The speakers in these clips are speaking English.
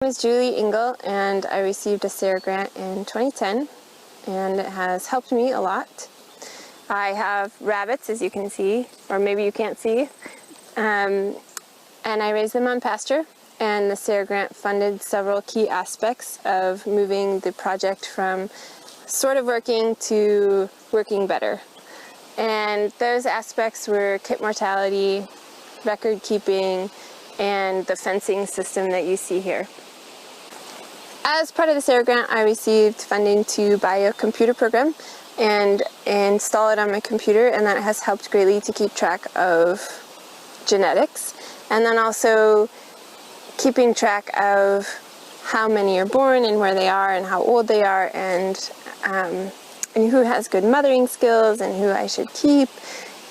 My name is Julie Engel, and I received a SARE grant in 2010, and it has helped me a lot. I have rabbits, as you can see, or maybe you can't see, and I raise them on pasture, and the SARE grant funded several key aspects of moving the project from sort of working to working better. And those aspects were kit mortality, record keeping, and the fencing system that you see here. As part of the SARE grant, I received funding to buy a computer program and install it on my computer, and that has helped greatly to keep track of genetics, and then also keeping track of how many are born and where they are and how old they are, and who has good mothering skills and who I should keep.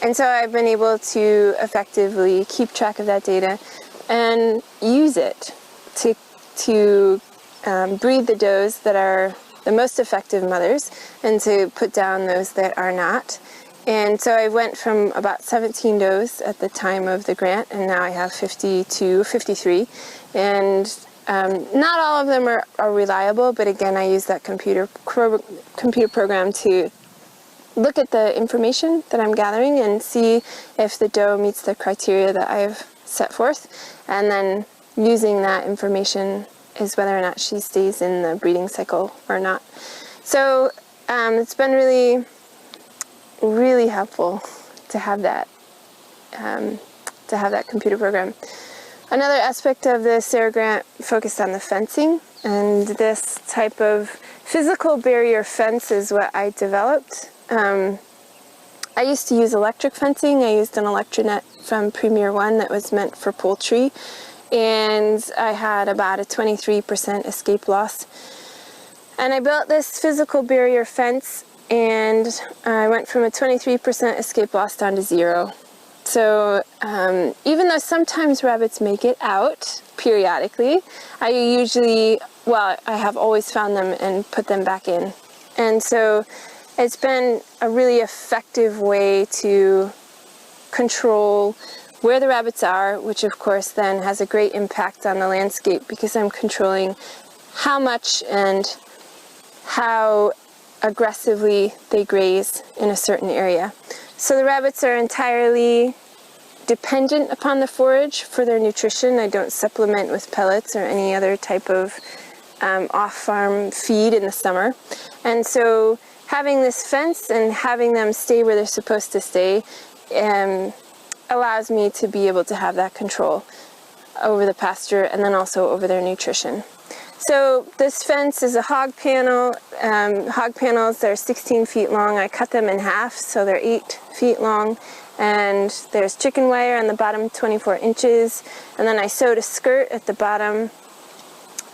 And so I've been able to effectively keep track of that data and use it to breed the does that are the most effective mothers and to put down those that are not. And so I went from about 17 does at the time of the grant, and now I have 53. And not all of them are reliable, but again, I use that computer program to look at the information that I'm gathering and see if the doe meets the criteria that I've set forth, and then using that information is whether or not she stays in the breeding cycle or not. So it's been really helpful to have that computer program. Another aspect of the SARE grant focused on the fencing, and this type of physical barrier fence is what I developed. I used to use electric fencing. I used an Electronet from Premier One that was meant for poultry, and I had about a 23% escape loss. And I built this physical barrier fence, and I went from a 23% escape loss down to 0. So even though sometimes rabbits make it out periodically, I have always found them and put them back in. And so it's been a really effective way to control where the rabbits are, which of course then has a great impact on the landscape because I'm controlling how much and how aggressively they graze in a certain area. So the rabbits are entirely dependent upon the forage for their nutrition. I don't supplement with pellets or any other type of off-farm feed in the summer. And so having this fence and having them stay where they're supposed to stay allows me to be able to have that control over the pasture and then also over their nutrition. So this fence is a hog panel. Hog panels that are 16 feet long. I cut them in half so they're 8 feet long, and there's chicken wire on the bottom, 24 inches, and then I sewed a skirt at the bottom,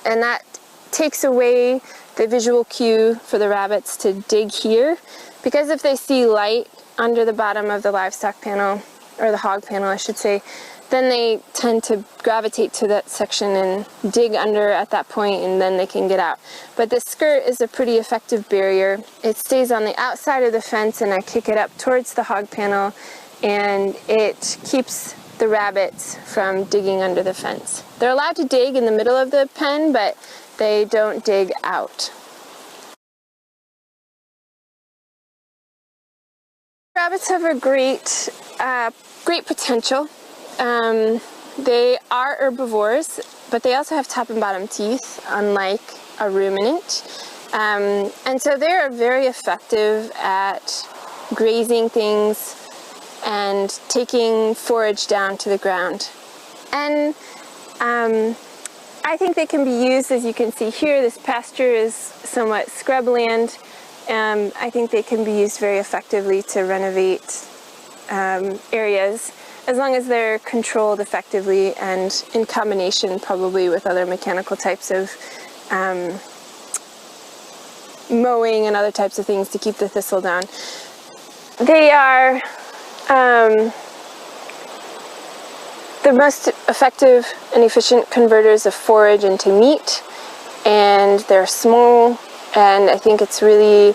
and that takes away the visual cue for the rabbits to dig here, because if they see light under the bottom of the livestock panel, or the hog panel I should say, then they tend to gravitate to that section and dig under at that point, and then they can get out. But the skirt is a pretty effective barrier. It stays on the outside of the fence, and I kick it up towards the hog panel, and it keeps the rabbits from digging under the fence. They're allowed to dig in the middle of the pen, but they don't dig out. Rabbits have a great potential. They are herbivores, but they also have top and bottom teeth, unlike a ruminant. And so they're very effective at grazing things and taking forage down to the ground. And I think they can be used, as you can see here, this pasture is somewhat scrubland. I think they can be used very effectively to renovate areas, as long as they're controlled effectively and in combination probably with other mechanical types of mowing and other types of things to keep the thistle down. They are the most effective and efficient converters of forage into meat, and they're small, and I think it's really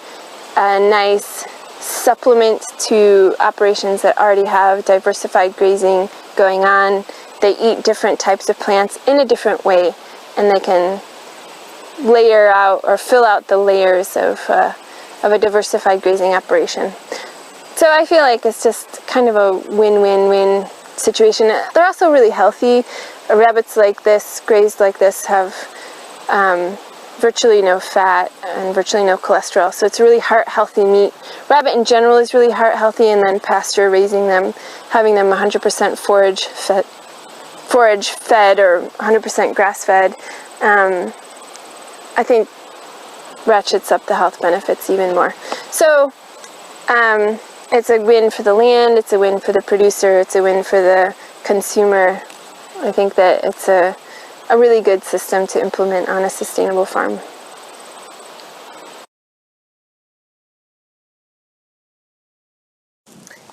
a nice supplement to operations that already have diversified grazing going on. They eat different types of plants in a different way, and they can layer out or fill out the layers of a diversified grazing operation. So I feel like it's just kind of a win-win-win situation. They're also really healthy. Rabbits like this, grazed like this, have virtually no fat and virtually no cholesterol, so it's really heart-healthy meat. Rabbit in general is really heart-healthy, and then pasture, raising them, having them 100% forage fed or 100% grass-fed, I think ratchets up the health benefits even more. So it's a win for the land, it's a win for the producer, it's a win for the consumer. I think that it's a really good system to implement on a sustainable farm.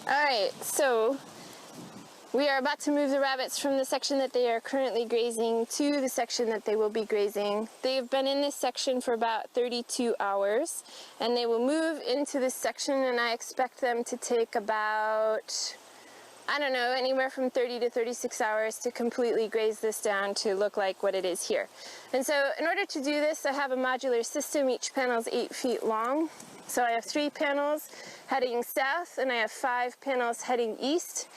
Alright, so we are about to move the rabbits from the section that they are currently grazing to the section that they will be grazing. They've been in this section for about 32 hours, and they will move into this section, and I expect them to take about, I don't know, anywhere from 30 to 36 hours to completely graze this down to look like what it is here. And so in order to do this, I have a modular system. Each panel is 8 feet long. So I have 3 panels heading south, and I have 5 panels heading east.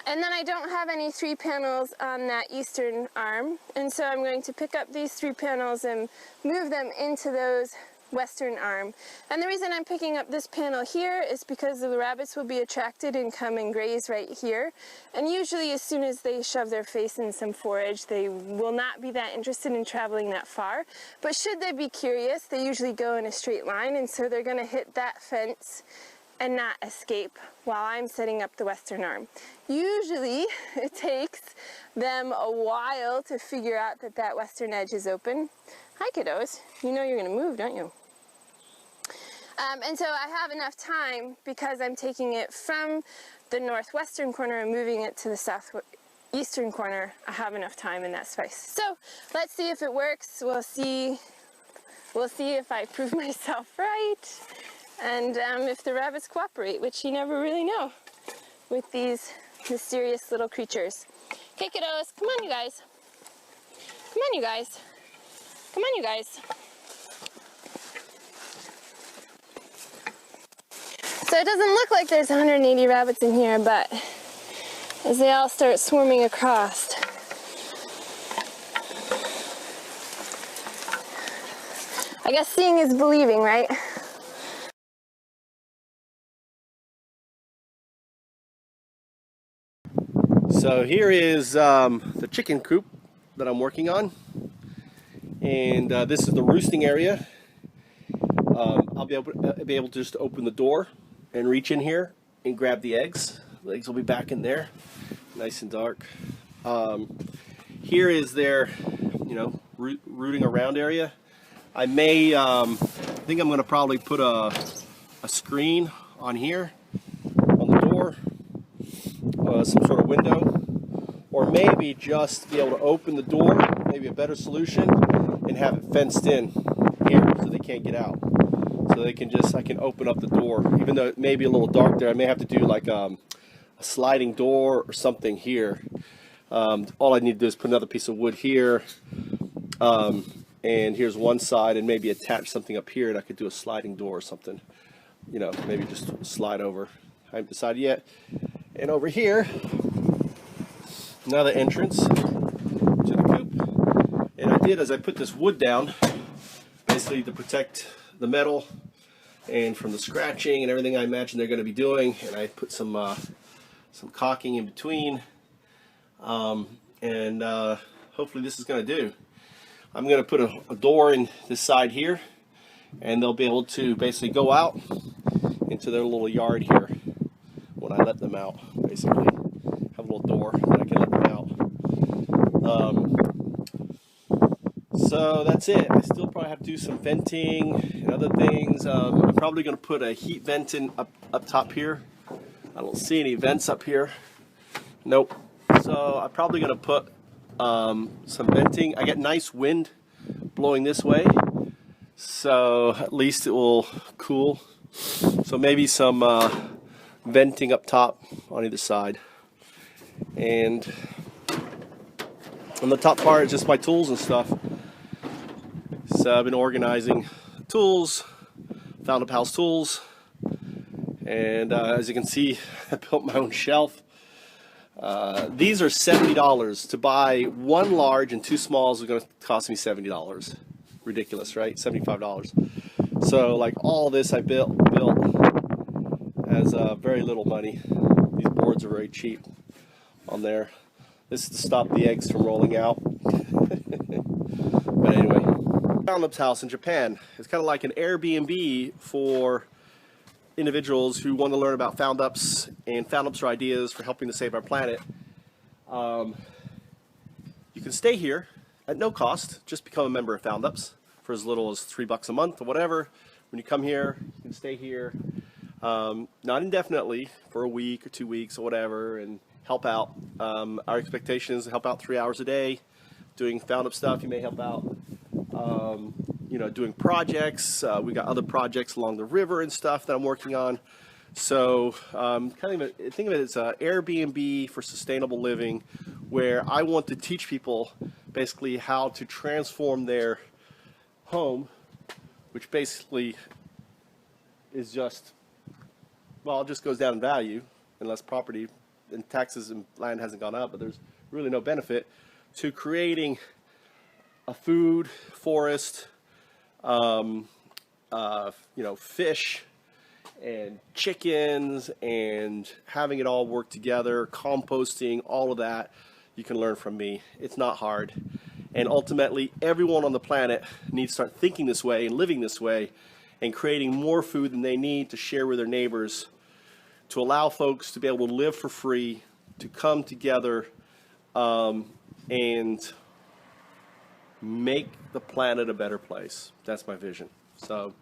And then I don't have any 3 panels on that eastern arm, and so I'm going to pick up these 3 panels and move them into those western arm. And the reason I'm picking up this panel here is because the rabbits will be attracted and come and graze right here. And usually as soon as they shove their face in some forage, they will not be that interested in traveling that far. But should they be curious, they usually go in a straight line, and so they're going to hit that fence and not escape while I'm setting up the western arm. Usually it takes them a while to figure out that that western edge is open. Hi kiddos, you know you're gonna move, don't you? And so I have enough time, because I'm taking it from the northwestern corner and moving it to the southeastern corner. I have enough time in that space. So let's see if it works. We'll see if I prove myself right. And if the rabbits cooperate, which you never really know with these mysterious little creatures. Okay, kiddos, come on, you guys. Come on, you guys. Come on, you guys. So it doesn't look like there's 180 rabbits in here, but as they all start swarming across, I guess seeing is believing, right? So here is the chicken coop that I'm working on, and this is the roosting area. I'll be able to just open the door and reach in here and grab the eggs. The eggs will be back in there, nice and dark. Here is their, rooting around area. I think I'm going to probably put a screen on here on the door. Some sort of window, or maybe just be able to open the door, maybe a better solution, and have it fenced in here so they can't get out. So they can I can open up the door, even though it may be a little dark there. I may have to do like a sliding door or something here. All I need to do is put another piece of wood here, and here's one side, and maybe attach something up here, and I could do a sliding door or something. Maybe just slide over. I haven't decided yet. And over here, another entrance to the coop. And I did, as I put this wood down, basically to protect the metal and from the scratching and everything I imagine they're going to be doing. And I put some caulking in between. And hopefully this is going to do. I'm going to put a door in this side here, and they'll be able to basically go out into their little yard here when I let them out. Basically have a little door that I can let them out. So that's it. I still probably have to do some venting and other things. I'm probably going to put a heat vent in up top here. I don't see any vents up here. Nope. So I'm probably going to put some venting. I get nice wind blowing this way, so at least it will cool. So maybe some venting up top on either side. And And the top part is just my tools and stuff. So I've been organizing tools, Found Up House tools, and as you can see, I built my own shelf. These are $70. To buy one large and two smalls is going to cost me $70. Ridiculous, right? $75. So like all this I built has very little money. These boards are very cheap on there. This is to stop the eggs from rolling out. But anyway, Found Up's house in Japan. It's kind of like an Airbnb for individuals who want to learn about Found Ups, and Found Ups are ideas for helping to save our planet. You can stay here at no cost. Just become a member of Found Ups for as little as $3 a month or whatever. When you come here, you can stay here, not indefinitely, for a week or 2 weeks or whatever, and help out. Our expectation is to help out 3 hours a day doing Found Up stuff. You may help out, you know, doing projects. We got other projects along the river and stuff that I'm working on. So think of it as an Airbnb for sustainable living, where I want to teach people basically how to transform their home, which basically is just, well, it just goes down in value unless property and taxes and land hasn't gone up, but there's really no benefit to creating a food forest, you know, fish and chickens, and having it all work together, composting, all of that. You can learn from me. It's not hard. And ultimately, everyone on the planet needs to start thinking this way and living this way and creating more food than they need to share with their neighbors, to allow folks to be able to live for free, to come together and make the planet a better place. That's my vision. So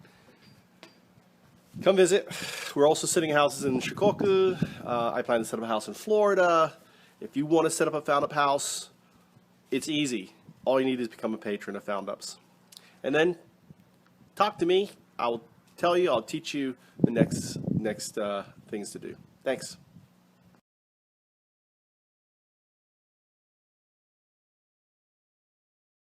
come visit. We're also setting houses in Shikoku. I plan to set up a house in Florida. If you want to set up a Found Up house, it's easy. All you need is become a patron of Found Ups. And then talk to me. I'll tell you, I'll teach you the next things to do. Thanks.